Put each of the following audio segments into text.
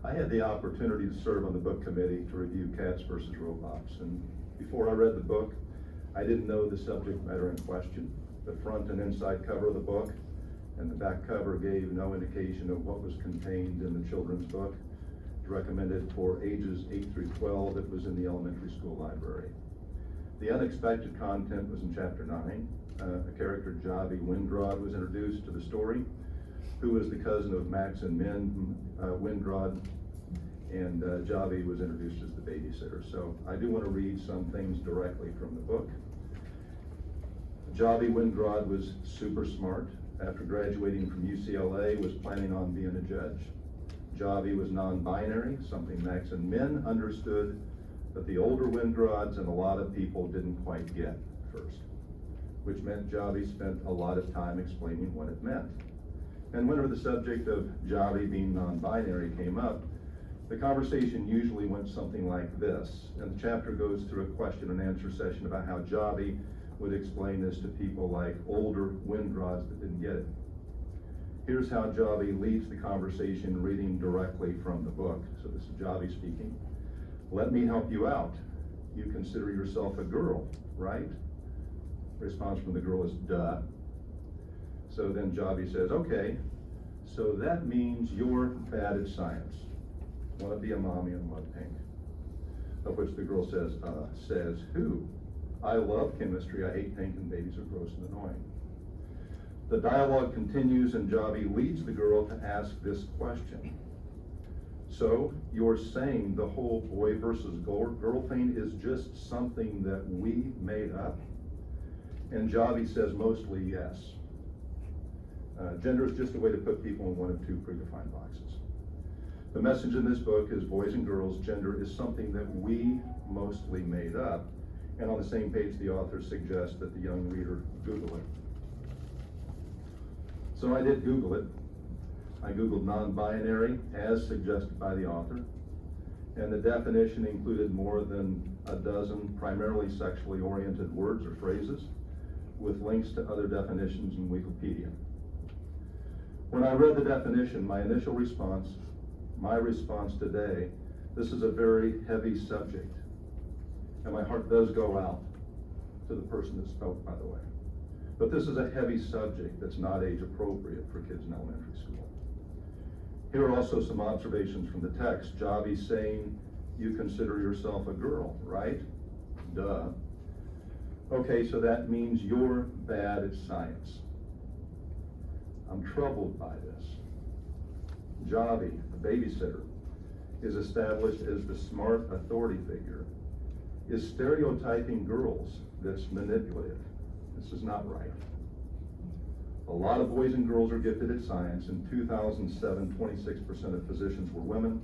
I had the opportunity to serve on the book committee to review Cats versus Robots, and before I read the book, I didn't know the subject matter in question. The front and inside cover of the book and the back cover gave no indication of what was contained in the children's book. It's recommended for ages 8 through 12. It was in the elementary school library. The unexpected content was in chapter 9. A character, Javi Windrod, was introduced to the story, who was the cousin of Max and Min Windrod, and Javi was introduced as the babysitter. So I do want to read some things directly from the book. Javi Windrod was super smart. After graduating from UCLA, was planning on being a judge. Javi was non-binary, something Max and Min understood, but the older Windrods and a lot of people didn't quite get first, which meant Javi spent a lot of time explaining what it meant. And whenever the subject of Javi being non-binary came up, the conversation usually went something like this. And the chapter goes through a question and answer session about how Javi would explain this to people like older Windrods that didn't get it. Here's how Javi leads the conversation, reading directly from the book. So this is Javi speaking. Let me help you out. You consider yourself a girl, right? Response from the girl is, duh. So then Javi says, okay, so that means you're bad at science. Want to be a mommy and love pink. Of which the girl says who? I love chemistry, I hate pink, and babies are gross and annoying. The dialogue continues and Javi leads the girl to ask this question. So you're saying the whole boy versus girl thing is just something that we made up? And Javi says mostly yes. Gender is just a way to put people in one of two predefined boxes. The message in this book is boys and girls, gender is something that we mostly made up. And on the same page, the author suggests that the young reader Google it. So I did Google it. I Googled non-binary as suggested by the author. And the definition included more than a dozen primarily sexually oriented words or phrases with links to other definitions in Wikipedia. When I read the definition, my initial response, my response today, this is a very heavy subject. And my heart does go out to the person that spoke, by the way. But this is a heavy subject that's not age appropriate for kids in elementary school. Here are also some observations from the text. Javi saying, you consider yourself a girl, right? Duh. Okay, so that means you're bad at science. I'm troubled by this. Javi, the babysitter, is established as the smart authority figure, is stereotyping girls that's manipulative. This is not right. A lot of boys and girls are gifted at science. In 2007, 26% of physicians were women.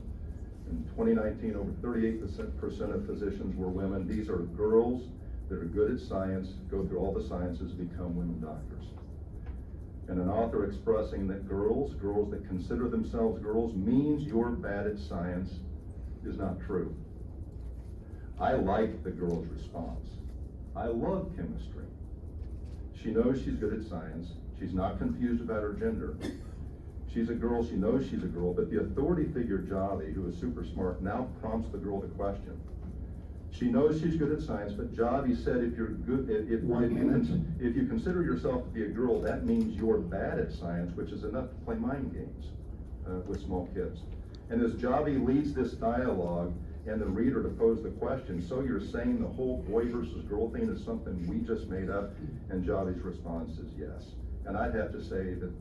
In 2019, over 38% of physicians were women. These are girls that are good at science, go through all the sciences, become women doctors. And an author expressing that girls that consider themselves girls means you're bad at science is not true. I like the girl's response. I love chemistry. She knows she's good at science. She's not confused about her gender. She's a girl, she knows she's a girl, but the authority figure Javi, who is super smart, now prompts the girl to question. She knows she's good at science, but Javi said if you're good, if you consider yourself to be a girl, that means you're bad at science, which is enough to play mind games with small kids. And as Javi leads this dialogue and the reader to pose the question, so you're saying the whole boy versus girl thing is something we just made up? And Javi's response is yes. And I'd have to say that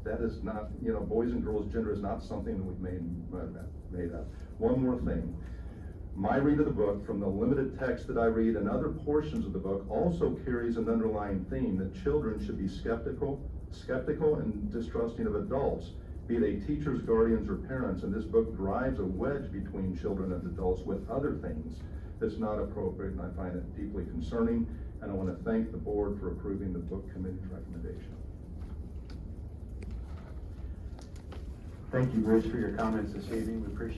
that is not, boys and girls gender is not something that we've made up. One more thing. My read of the book, from the limited text that I read and other portions of the book, also carries an underlying theme that children should be skeptical and distrusting of adults, be they teachers, guardians, or parents. And this book drives a wedge between children and adults with other things that's not appropriate, and I find it deeply concerning. And I want to thank the board for approving the book committee's recommendation. Thank you, Bruce, for your comments this evening. We appreciate